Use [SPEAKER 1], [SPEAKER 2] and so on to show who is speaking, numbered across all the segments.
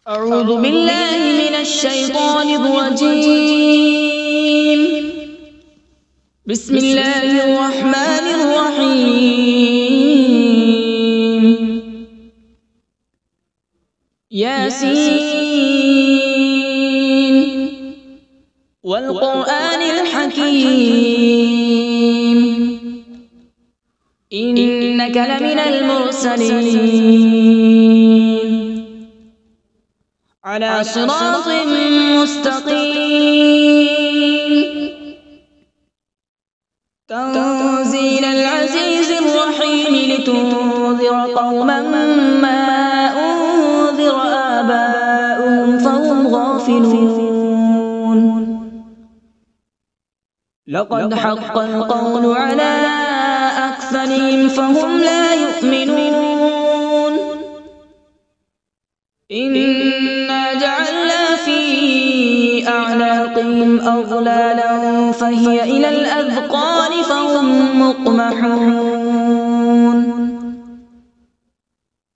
[SPEAKER 1] أعوذ بالله من الشيطان الرجيم. بسم الله الرحمن الرحيم. ياسين والقرآن الحكيم إنك لمن المرسلين على صراط مستقيم. تنزيل العزيز الرحيم لتنذر قوما ما أنذر آباؤهم فهم غافلون. لقد حق القول على أكثرهم فهم لا يؤمنون. إنا جعلنا في أعناقهم أغلالا فهي إلى الأذقان فهم مقمحون.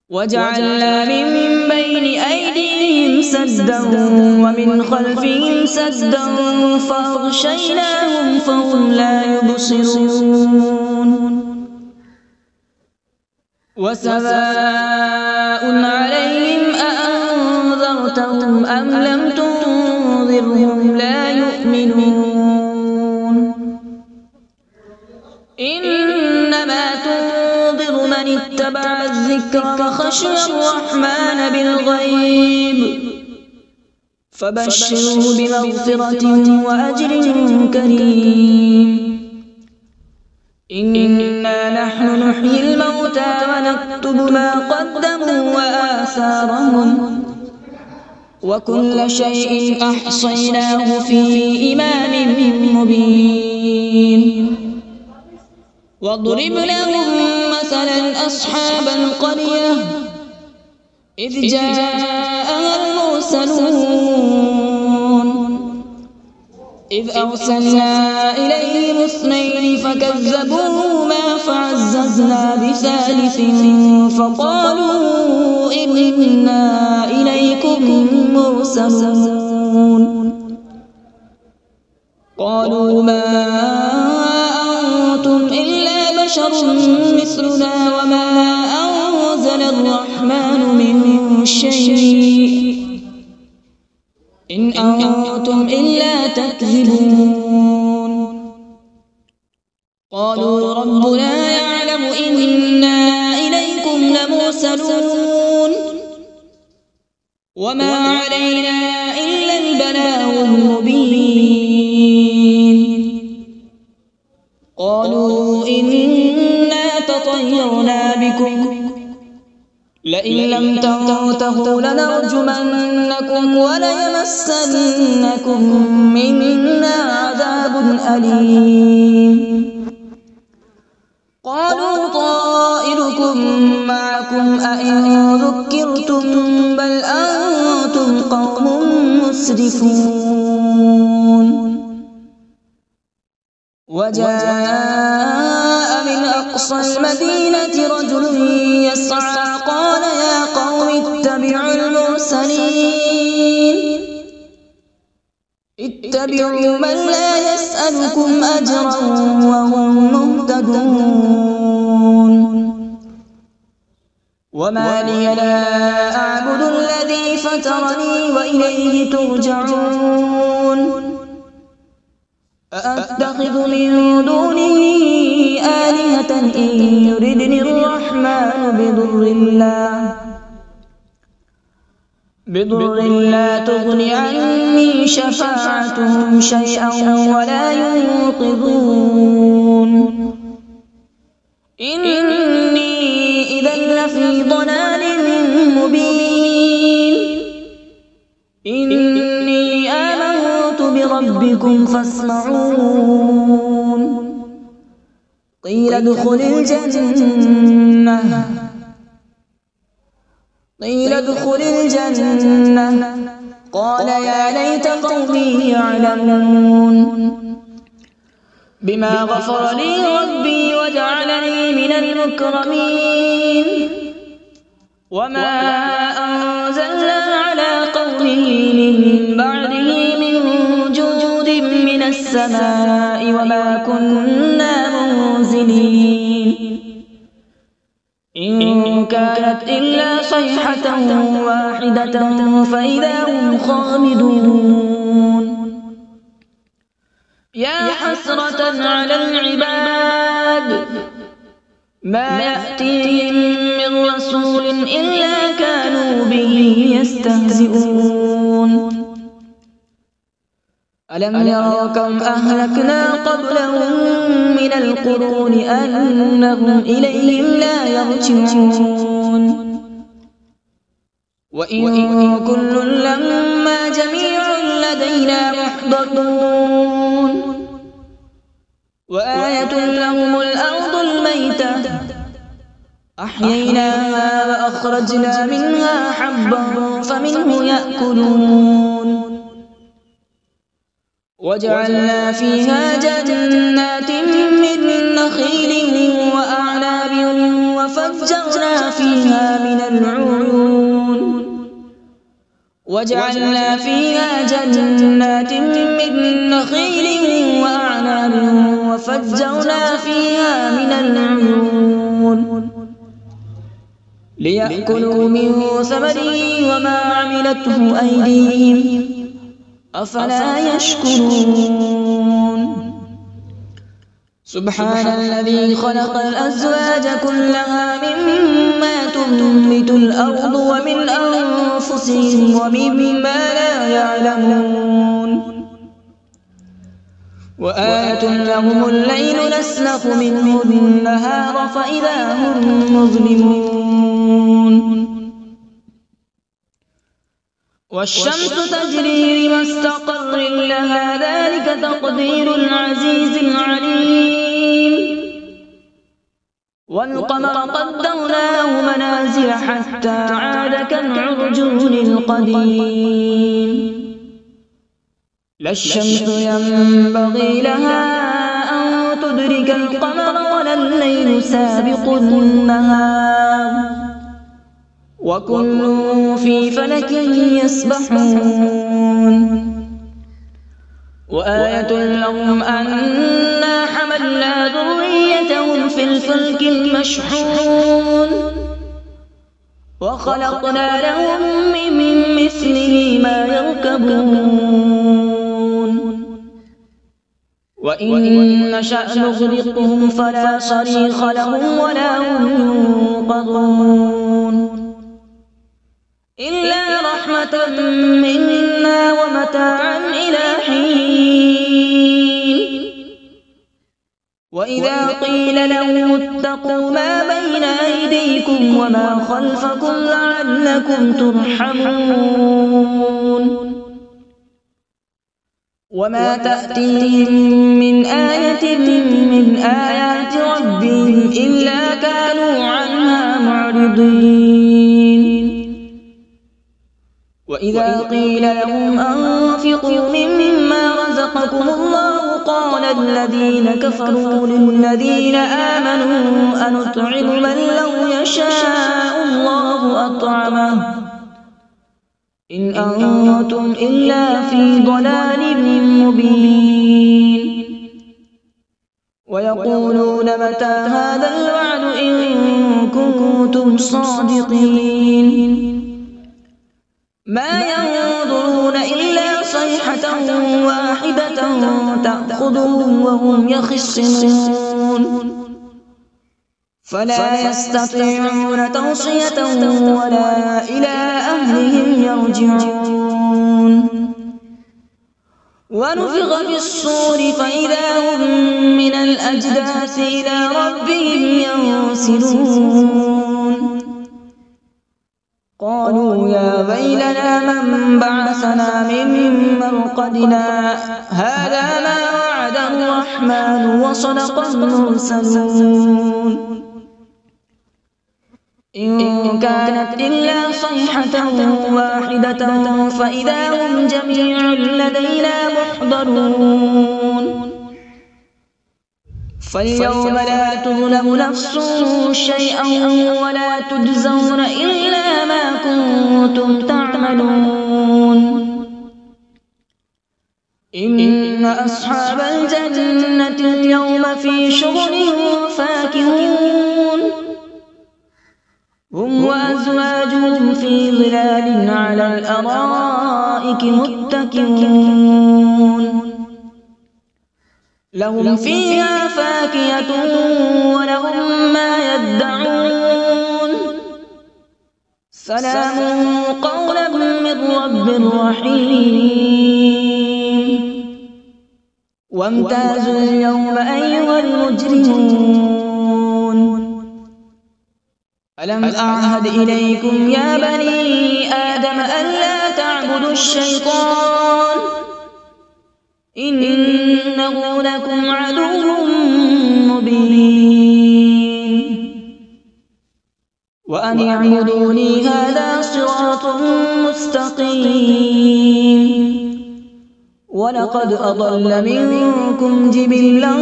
[SPEAKER 1] وجعلنا من بين أيديهم سدا ومن خلفهم سدا فأغشيناهم فهم لا يبصرون. وسواء عليهم أأنذرتهم أم لم تنذرهم لا يؤمنون. إنما تنذر من اتبع الذكر وخشي الرحمن بالغيب فبشره بمغفرة وأجر كريم. إنا نحن نحيي الموتى ونكتب ما قدموا وآثارهم وكل شيء أحصيناه في إمام مبين. واضرب لهم مثلا أصحاب القرية إذ جاءها المرسلون إذ أرسلنا إليهم اثنين فكذبوهما فعززنا بثالث فقالوا إنا إليكم مرسلون. قالوا ما أنتم إلا بشر مثلنا وما أنزل الرحمن من شيء إن أنتم إلا تكذبون. قالوا ربنا يعلم إنا إليكم لمرسلون وما علينا إلا البلاغ المبين. قالوا إنا تطيرنا بكم لئن لم تنتهوا لنرجمنكم وليمسنكم منا عذاب أليم. قالوا طائركم معكم أئن ذكرتم بل أنتم قوم مسرفون. وجاء من أقصى المدينة رجل يسعى قال يا قوم اتبعوا المرسلين اتبعوا من لا يسألكم أجرا وهم مهتدون. وما لي لا أعبد الذي فطرني وإليه ترجعون. أأتخذ من دونه آلهة إن يردني الرحمن بضر لا تغن عني شفاعتهم شيئا ولا ينقذون. إني إذا لفي ضلال مبين. إني آمنت بربكم فاسمعون. قيل ادخل الجنة قال يا ليت قومي يعلمون. بما غفر لي ربي وجعلني من المكرمين. وما أنزلنا على من بعده من جود من السماء وما كنا منزلين إن كانت إلا صيحة واحدة فإذا هم خامدون يا حسرة على العباد ما يأتيهم من رسول إلا كانوا به يستهزئون ألم يروا كم أهلكنا قبلهم من القرون أنهم إليهم لا يرجعون وإن كل لما جميع لدينا محضرون وآية لهم الأرض الميتة أحييناها وأخرجنا منها حبا فمنه يأكلون وجعلنا فيها جنات من نخيل وأعناب وفجرنا فيها من العيون وجعلنا فيها جنات من نخيل وأعناب وفجرنا فيها من العيون ليأكلوا من ثمره وما عملته أيديهم أفلا يشكرون سبحان الذي خلق الأزواج كلها مما تنبت الأرض ومن أنفسهم ومما لا يعلمون وآية لهم الليل نسلخ منه النهار فإذا هم مظلمون والشمس تجري لمستقر لها ذلك تقدير العزيز العليم والقمر قدرناه منازل حتى عاد كالعرجون القديم لا الشمس ينبغي لها أن تدرك القمر ولا الليل سابق النهار وكل في فلك يسبحون وآية لهم أنا حملنا ذريتهم في الفلك المشحون وخلقنا لهم من مثله ما يركبون وإن نشأ نغرقهم فلا صريخ لهم ولا هم ينقذون إلا رحمة منا ومتاعا إلى حين وإذا قيل لهم اتقوا ما بين أيديكم وما خلفكم لعلكم ترحمون وما تأتيهم من آية من آيات ربهم إلا كانوا عنها معرضين وإذا قيل لهم أنفقوا مما رزقكم الله قال الذين كفروا للذين آمنوا أنطعم من لو يشاء الله أطعمه إن أنتم إلا في ضلال مبين ويقولون متى هذا الوعد إن كنتم صادقين ما ينظرون إلا صيحة واحدة تأخذهم وهم يخصمون فلا يستطيعون توصية ولا إلى أهلهم يرجعون ونفخ في الصور فإذا هم من الأجداث إلى ربهم ينسلون قالوا يا ويلنا من بعثنا من مرقدنا هذا ما وعد الرحمن وصدق المرسلون إن كانت إلا صيحة واحدة فإذا هم جميع لدينا محضرون فاليوم لا تظلم نفس شيئا ولا تجزون إلا ما كنتم تعملون أصحاب الجنة اليوم في شغل فاكهون هم وأزواجهم في ظلال على الأرائك متكئون لهم فيها فاكهة ولهم ما يدعون سلام قولا من رب رحيم وامتازوا اليوم أيها المجرمون ألم أعهد إليكم يا بني آدم ألا تعبدوا الشيطان إنه لكم عدو مبين وأن اعبدوني هذا صراط مستقيم ولقد أضل منكم جبلا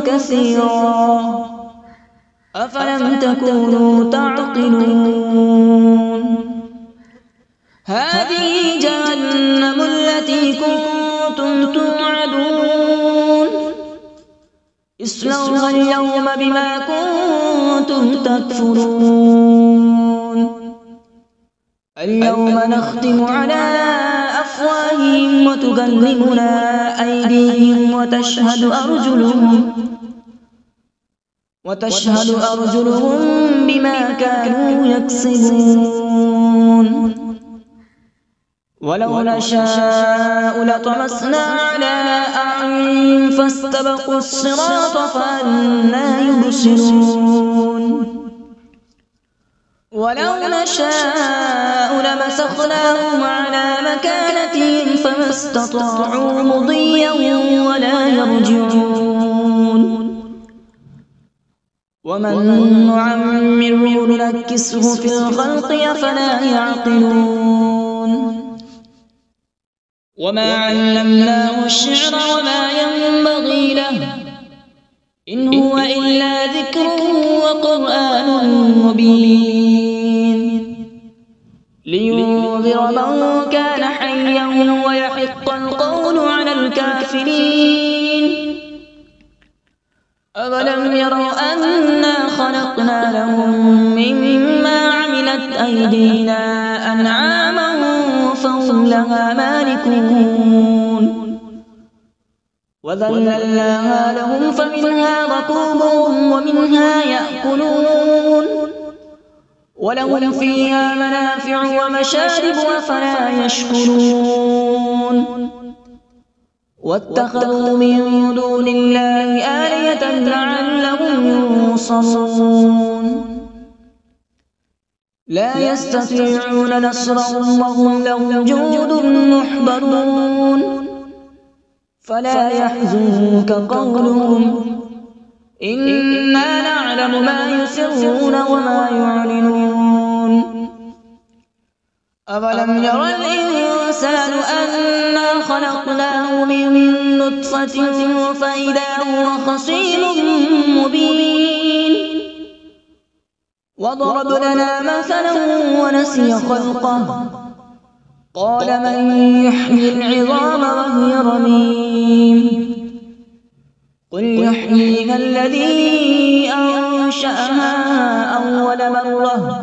[SPEAKER 1] كثيرا أفلم تكونوا تعقلون هذه جهنم التي كنتم توعدون اصلوها اليوم بما كنتم تكفرون اليوم نختم على أفواههم وتكلمنا أيديهم وتشهد أرجلهم بما كانوا يكسبون ولو نشاء لطمسنا على أعين فاستبقوا الصراط فأنى يبصرون ولو نشاء لمسخناهم على مكانتهم فما استطاعوا مضيا ولا يرجعون ومن نعمره ننكسه في الخلق أفلا يعقلون وما علمناه الشعر وما ينبغي له إن هو إلا ذكر وقرآن مبين لينذر من كان حيا ويحق القول على الكافرين أولم يروا أنا خلقنا لهم مما عملت أيدينا أنعاما فهم لها مالكون وذللناها لهم فمنها ركوبهم ومنها يأكلون ولهم فيها منافع ومشارب أفلا يشكرون واتخذوا من دون الله آلهة لعلهم ينصرون لا يستطيعون نصرهم وهم لهم جند محضرون فلا يحزنك قولهم إنا نعلم ما يسرون وما يعلنون أولم ير الإنسان أنا خلقناه من نطفة فإذا هو خصيم مبين وضرب لنا مثلا ونسي خلقه قال من يحيي العظام وهي رميم قل يحييها الذي أنشأها أول مرة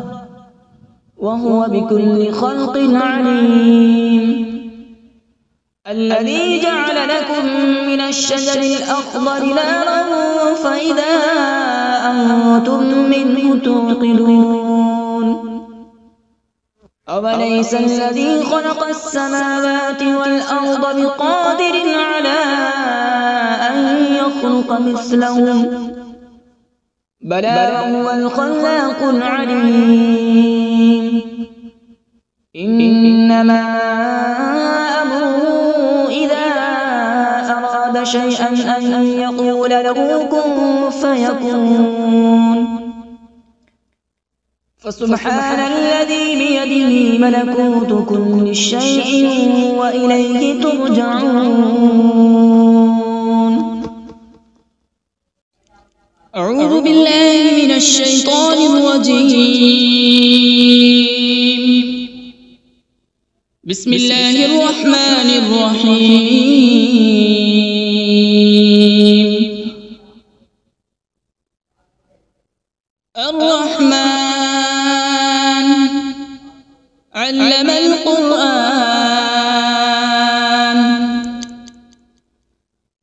[SPEAKER 1] وهو بكل خلق عليم الذي جعل لكم من الشجر الأخضر نارا فإذا أنتم منه توقدون أوليس الذي خلق السماوات والأرض بقادر على أن يخلق مثلهم بلى وهو الخلاق العليم إنما أمره إذا أراد شيئا أن يقول له كن فيكون فسبحان الذي بيده ملكوت كل شيء وإليه ترجعون. أعوذ بالله من الشيطان الرجيم. بسم الله الرحمن الرحيم. علم القرآن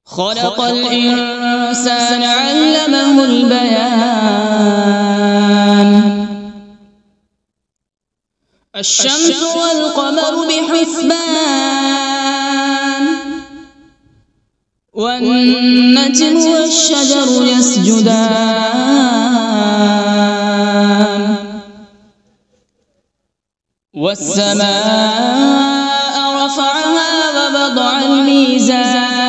[SPEAKER 1] خلق الإنسان علمه البيان الشمس والقمر بحسبان والنجم والشجر يسجدان والسماء رفعها ووضع الميزان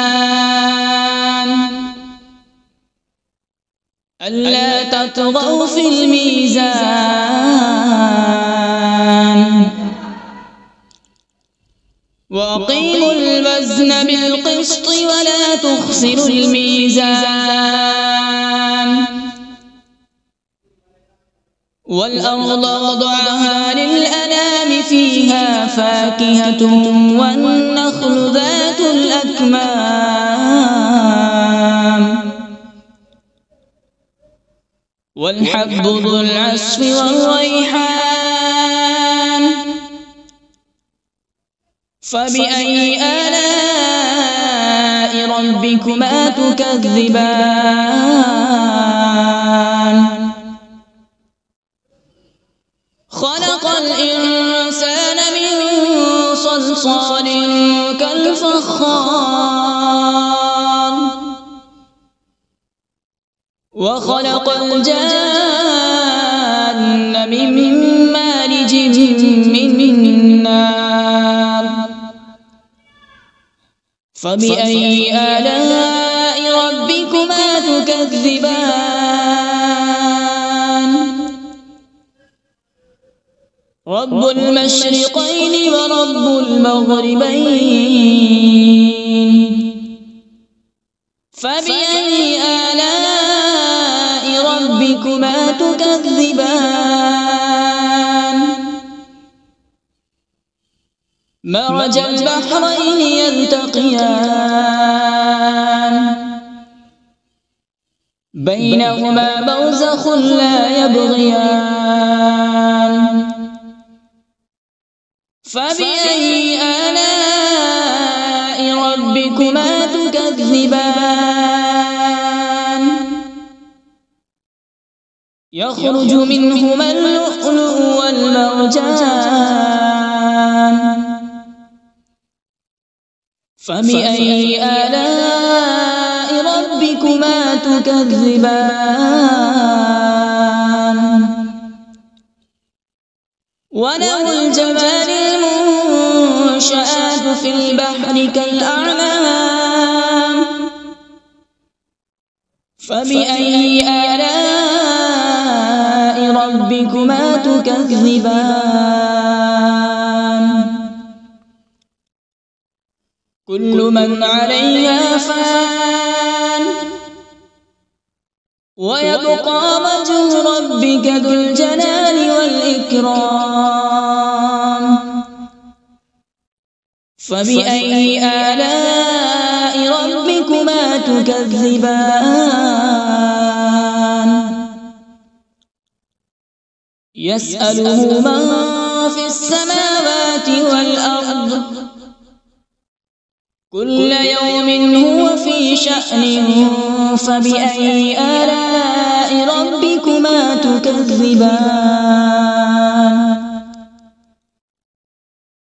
[SPEAKER 1] ألا تطغوا في الميزان وأقيموا الوزن بالقسط ولا تخسروا الميزان والأرض وضعها للأنام فيها فاكهة والنخل ذات الأكمام والحب ذو العصف والريحان فبأي آلاء ربكما تكذبان خلق الإنسان من صلصال كالفخار وخلق الجان من مارج من نار فبأي آلاء ربكما تكذبان رب المشرقين ورب المغربين فبأي آلاء ربكما تكذبان مرج البحرين يلتقيان بينهما برزخ لا يبغيان فبأي آلاء ربكما تكذبان يخرج منهما اللؤلؤ والمرجان فبأي آلاء ربكما تكذبان وله الجبال المنشآت في البحر كالأعلام فبأي آلاء ربكما تكذبان كل من عليها فان ويبقى وجه ربك ذو الجلال والإكرام فبأي آلاء ربكما تكذبان يسأله من في السماوات والأرض كل يوم هو في شأن فبأي آلاء ربكما تكذبان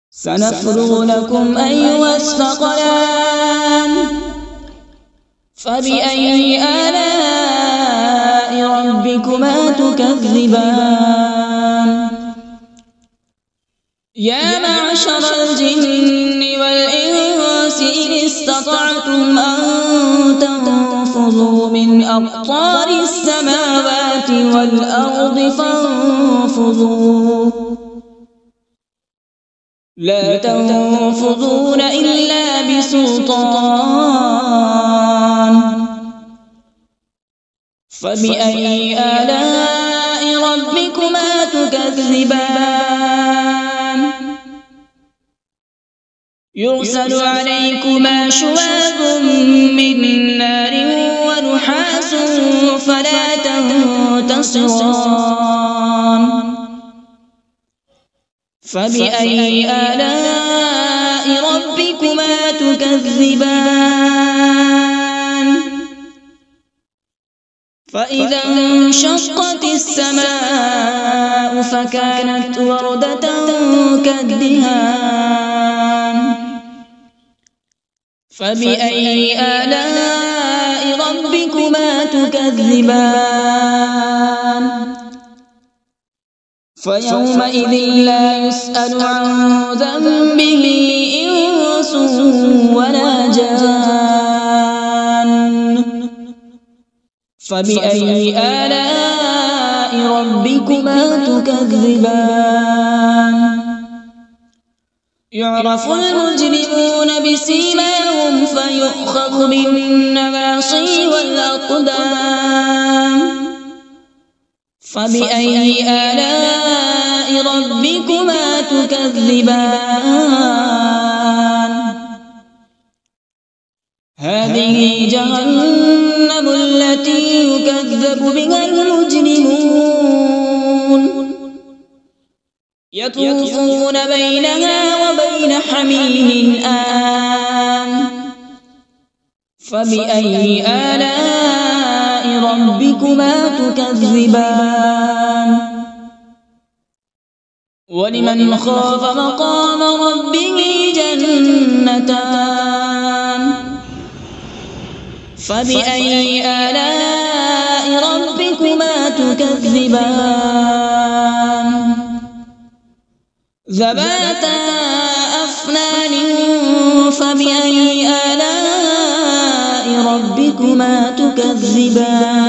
[SPEAKER 1] سنفرغ لكم أيها الثقلان فبأي آلاء ربكما تكذبان يا معشر الجن والإنس إن استطعتم أن تنفذوا من أقطار السماوات والأرض فانفذوا لا تنفذون إلا بسلطان فبأي آلاء ربكما تكذبان يرسل عليكما شواظ من نار ونحاس فلا تنتصران فبأي آلاء ربكما تكذبان فإذا انشقت السماء فكانت وردة كالدهان فبأي آلاء ربكما تكذبان فيومئذ لا يسأل عن ذنبه إنس ولا جان فبأي آلاء ربكما تكذبان يعرف المجرمون بسيماهم فيؤخذ بالنواصي والأقدام فبأي آلاء ربكما تكذبان هذه جهنم التي يكذب بها المجرمون يطوفون بينها وبين حميم آن فبأي آلاء ربكما تكذبان ولمن خاف مقام ربه جنتان فبأي آلاء ربكما تكذبان ذواتا أفنان فبأي آلاء ربكما تكذبان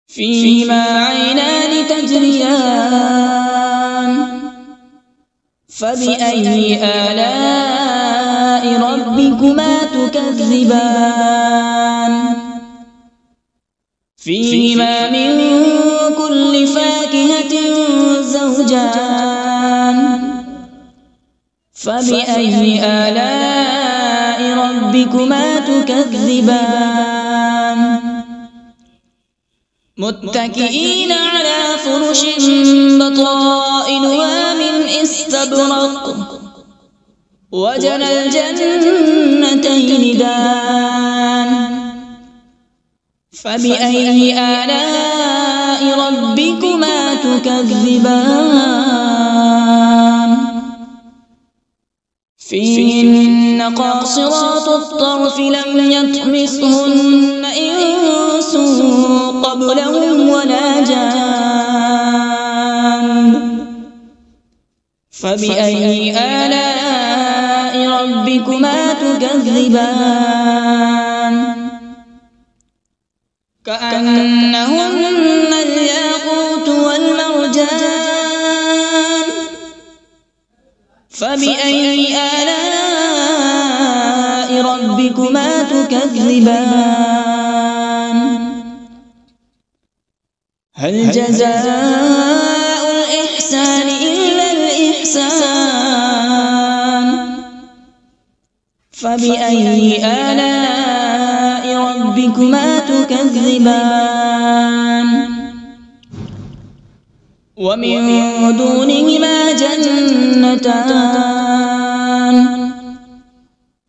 [SPEAKER 1] فيهما عينان تجريان فبأي آلاء ربكما تكذبان فيهما من كل فاكهة زوجان فبأي آلاء ربكما تكذبان متكئين على فرش بطائنها من استبرق وجنى الجنتين دان فبأي آلاء ربكما تكذبان فيهن قاصرات الطرف لم يطمثهن إنس قبلهم ولا جان فبأي آلاء ربكما تكذبان كأنهن الياقوت والمرجان فبأي آلاء ربكما تكذبان هل جزاء الإحسان إلا الإحسان فبأي آلاء ربكما تكذبان ومن دونهما جنتان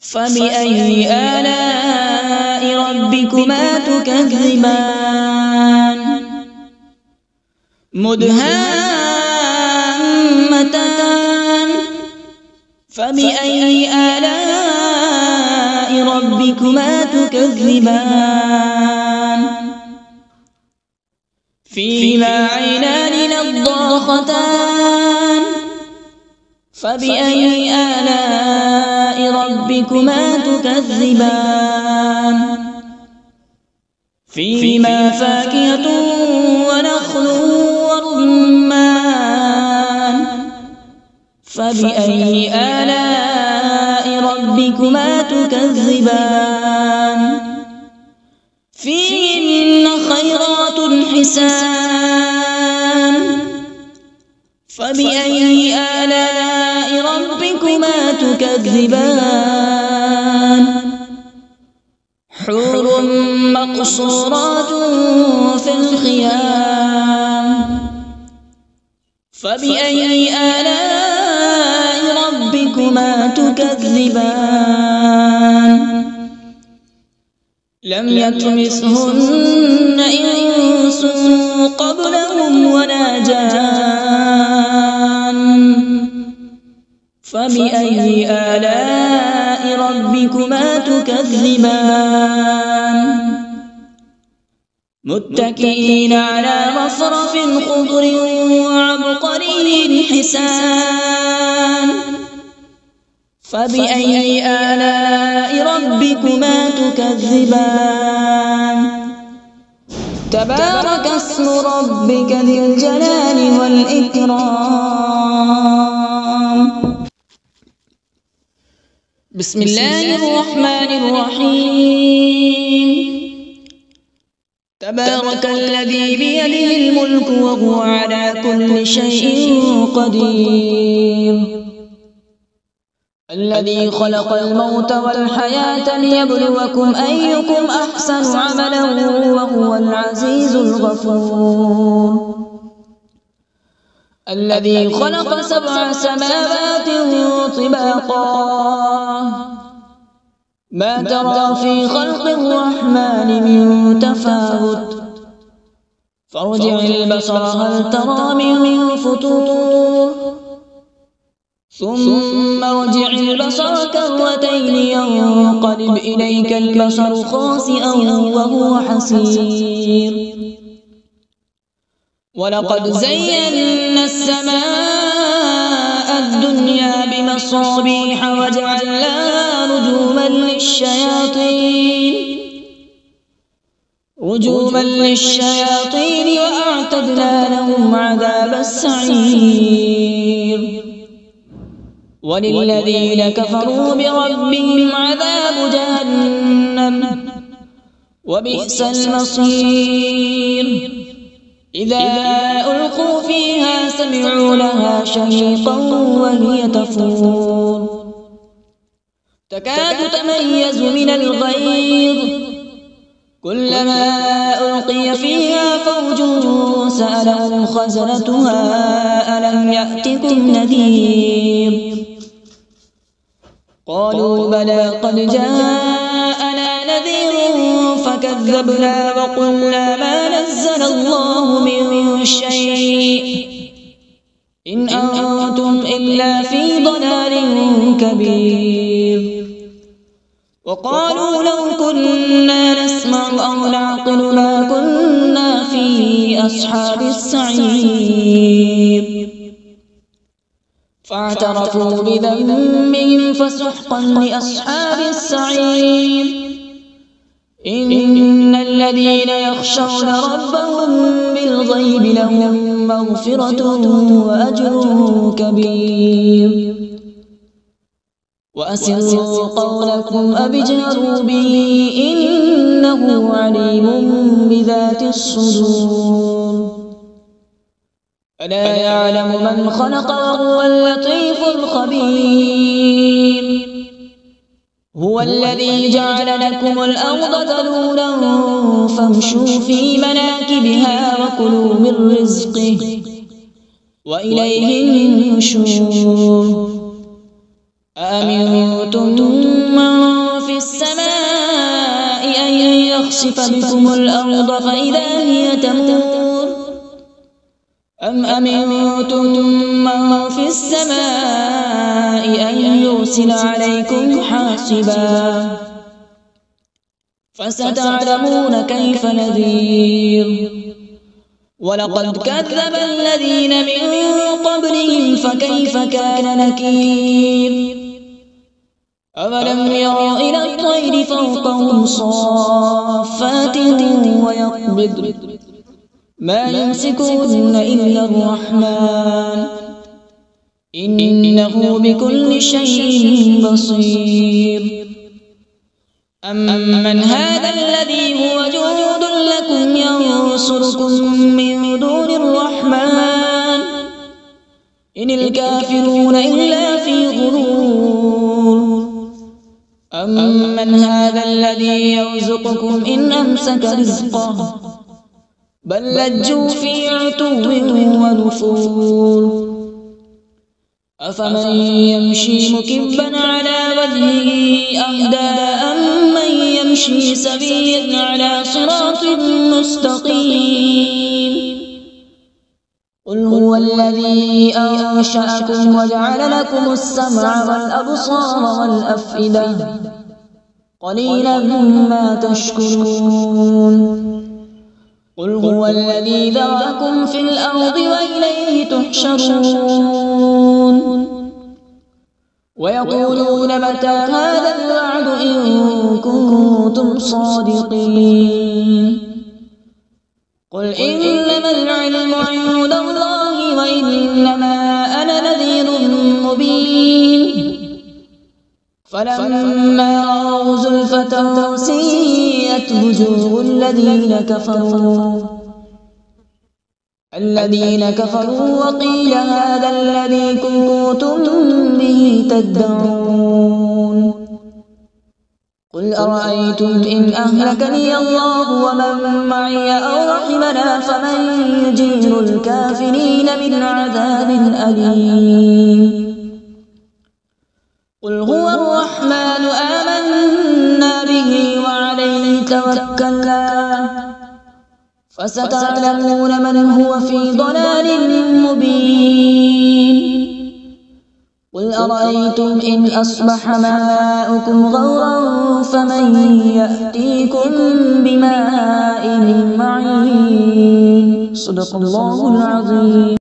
[SPEAKER 1] فبأي آلاء ربكما تكذبان مدهامتان فبأي آلاء ربكما تكذبان فيهما عينان نضاختان فبأي آلاء ربكما تكذبان فيهما فاكهة ونخل ورمان فبأي آلاء ربكما تكذبان فيهن خيرات حسان فبأي آلاء ربكما تكذبان حور مقصورات في الخيام فبأي آلاء ربكما تكذبان لم يطمثهن إنس قبلهم ولا جان فبأي آلاء ربكما تكذبان متكئين على رفرف خضر وعبقري حسان فبأي آلاء ربكما تكذبان تبارك اسم ربك ذي الجلال والإكرام بسم الله الرحمن الرحيم تبارك الذي بيده الملك وهو على كل شيء قدير الذي خلق الموت والحياة ليبلوكم أيكم أحسن عملا وهو العزيز الغفور الذي خلق 7 سماوات طباقا ما ترى في خلق الرحمن من تفاوت فارجع البصر هل ترى من فطور ثم ارجع البصر كرتين ينقلب إليك البصر خاسئا وهو حسير ولقد زينا السماء الدنيا بمصابيح وجعلناها رجوما للشياطين وأعتدنا لهم عذاب السعير وللذين كفروا بربهم عذاب جهنم وبئس المصير إذا ألقوا فيها سمعوا لها شهيقا وهي تفور تكاد تميز من الغيظ كلما ألقي فيها فوج سألهم خزنتها ألم يأتكم نذير قالوا بلى قد جاءنا نذير فكذبنا وقلنا ما نزل الله من شيء إن أنتم إلا في ضلال كبير وقالوا لو كنا نسمع أو نعقل ما كنا في أصحاب السعير فاعترفوا بذنبهم فسحقا لأصحاب السعير إن الذين يخشون ربهم بالغيب لهم مغفرة وأجر كبير وأسروا قولكم أو اجهروا به إنه عليم بذات الصدور ألا يعلم من خلق وهو اللطيف الخبير هو الذي جعل لكم الأرض ذلولا فامشوا في مناكبها وكلوا من رزقه وإليه النشور أأمنتم من في السماء أن يخسف بكم الأرض فإذا هي تمور أم أمنتم من في السماء أن يرسل عليكم حاصبا فستعلمون كيف نذير ولقد كذب الذين من قبلهم فكيف كان نكير أولم يروا إلى الطير فوقهم صافات ويقبض ما يمسكون إلا الرحمن إنه بكل شيء بصير أمن هذا الذي هو جند لكم ينصركم من دون الرحمن إن الكافرون إلا في غرور أمن هذا الذي يرزقكم إن أمسك رزقه بل لجوا في عتو ونفور أفمن يمشي مكبا على وجهه أهدى أمن يمشي سويا على صراط مستقيم قل هو الذي أنشأكم وجعل لكم السمع والأبصار والأفئدة قليلا ما تشكرون قل هو الذي ذرأكم في الأرض وإليه تحشرون ويقولون متى هذا الوعد إن كنتم صادقين قل إنما العلم عند الله وإنما أنا نذير مبين فلما رأوا زلفة سيئت وجوه الذين كفروا وقيل هذا الذي كنتم به تدعون قل أرأيتم إن أهلكني الله ومن معي أو رحمنا فمن يجير الكافرين من عذاب أليم قل هو الرحمن آمنا به وعليه توكلنا فستعلمون من هو في ضلال مبين قل أرأيتم إن أصبح ماؤكم غورا فمن يأتيكم بماء معين صدق الله العظيم.